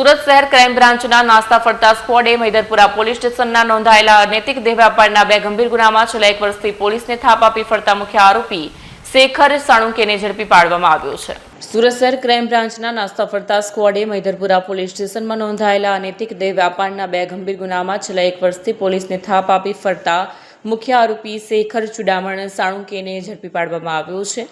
સુરત શહેર ક્રાઇમ બ્રાન્ચના નાસ્તા ફરતા સ્ક્વોડે મૈદરપુરા પોલીસ સ્ટેશનના નોંધાયેલા અનૈતિક દેહ વ્યાપારના 2 ગંભીર ગુનામાં છેલ્લા 1 વર્ષથી પોલીસને થાપ આપી ફરતા મુખ્ય આરોપી શેખર સાણુકેને ઝડપી પાડવામાં આવ્યો છે। સુરત શહેર ક્રાઇમ બ્રાન્ચના નાસ્તા ફરતા સ્ક્વોડે મૈદરપુરા પોલીસ સ્ટેશનમાં નોંધાયેલા અનૈતિક દેહ વ્યાપારના 2 ગંભીર ગુનામાં છેલ્લા 1 વર્ષથી પોલીસને થાપ આપી ફરતા મુખ્ય આરોપી શેખર ચુડામણ સાણુકેને ઝડપી પાડવામાં આવ્યો છે।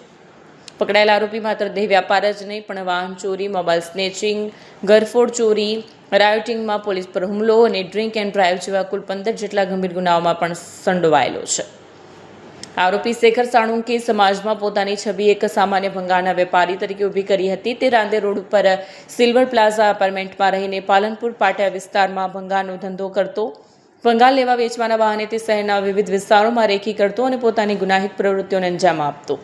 પકડાયેલા આરોપી માત્ર દેહ વ્યાપાર જ નહીં પણ વાહન ચોરી, મોબાઈલ સ્નેચિંગ, ઘરફોડ ચોરી, રાયોટિંગમાં પોલીસ પર હુમલો અને ડ્રિંક એન્ડ ડ્રાઈવ જેવા કુલ 15 જેટલા ગંભીર ગુનાઓમાં પણ સંડોવાયેલો છે। આરોપી શેખર સાણુકે સમાજમાં પોતાની છબી એક સામાન્ય ભંગારના વેપારી તરીકે ઊભી કરી હતી। તે રાંદેર રોડ ઉપર સિલ્વર પ્લાઝા એપાર્ટમેન્ટમાં રહીને પાલનપુર પાટિયા વિસ્તારમાં ભંગારનો ધંધો કરતો। ભંગાર લેવા વેચવાના બહાને તે શહેરના વિવિધ વિસ્તારોમાં રેકી કરતો અને પોતાની ગુનાહિત પ્રવૃત્તિઓને અંજામ આપતો।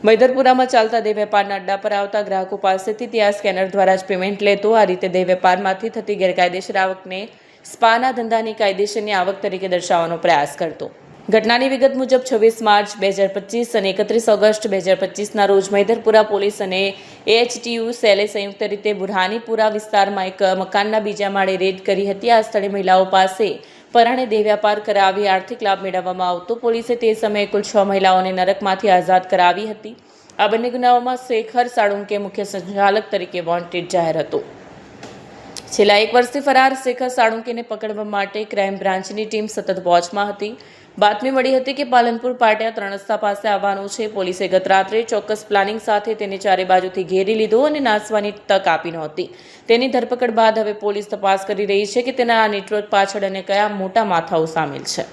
મૈદરપુરામાં ચાલતા દેહ વેપારના અડ્ડા પર આવતા ગ્રાહકો પાસેથી તે આ સ્કેનર દ્વારા જ પેમેન્ટ લેતો। આ રીતે દેહ વેપારમાંથી થતી ગેરકાયદેસર આવકને સ્પાના ધંધાની કાયદેસરની આવક તરીકે દર્શાવવાનો પ્રયાસ કરતો। ઘટનાની વિગત મુજબ 26 માર્ચ 2025 અને 31 ઓગસ્ટ 2025ના રોજ મૈદરપુરા પોલીસ અને AHTU સેલે સંયુક્ત રીતે બુરહાનીપુરા વિસ્તારમાં એક મકાનના બીજા માળે રેડ કરી હતી। આ સ્થળે મહિલાઓ પાસે પરાણે દેહ વ્યાપાર કરાવી આર્થિક લાભ મેળવવામાં આવતો। પોલીસે તે સમયે કુલ 6 મહિલાઓને નરકમાંથી આઝાદ કરાવી હતી। આ બંને ગુનાઓમાં શેખર સાણુકે મુખ્ય સંચાલક તરીકે વોન્ટેડ જાહેર હતો। છેલ્લા 1 વર્ષથી ફરાર શેખર સાણુકેને પકડવા માટે ક્રાઇમ બ્રાન્ચની ટીમ સતત વોચમાં હતી। બાતમી મળી હતી કે પાલનપુર પાટિયા 3 રસ્તા પાસે આવવાનો છે। પોલીસે ગત રાત્રે ચોક્કસ પ્લાનિંગ સાથે તેને ચારે બાજુથી ઘેરી લીધો અને નાસવાની તક આપી નહોતી। તેની ધરપકડ બાદ હવે પોલીસ તપાસ કરી રહી છે કે તેના આ નેટવર્ક પાછળ અને કયા મોટા માથાઓ સામેલ છે।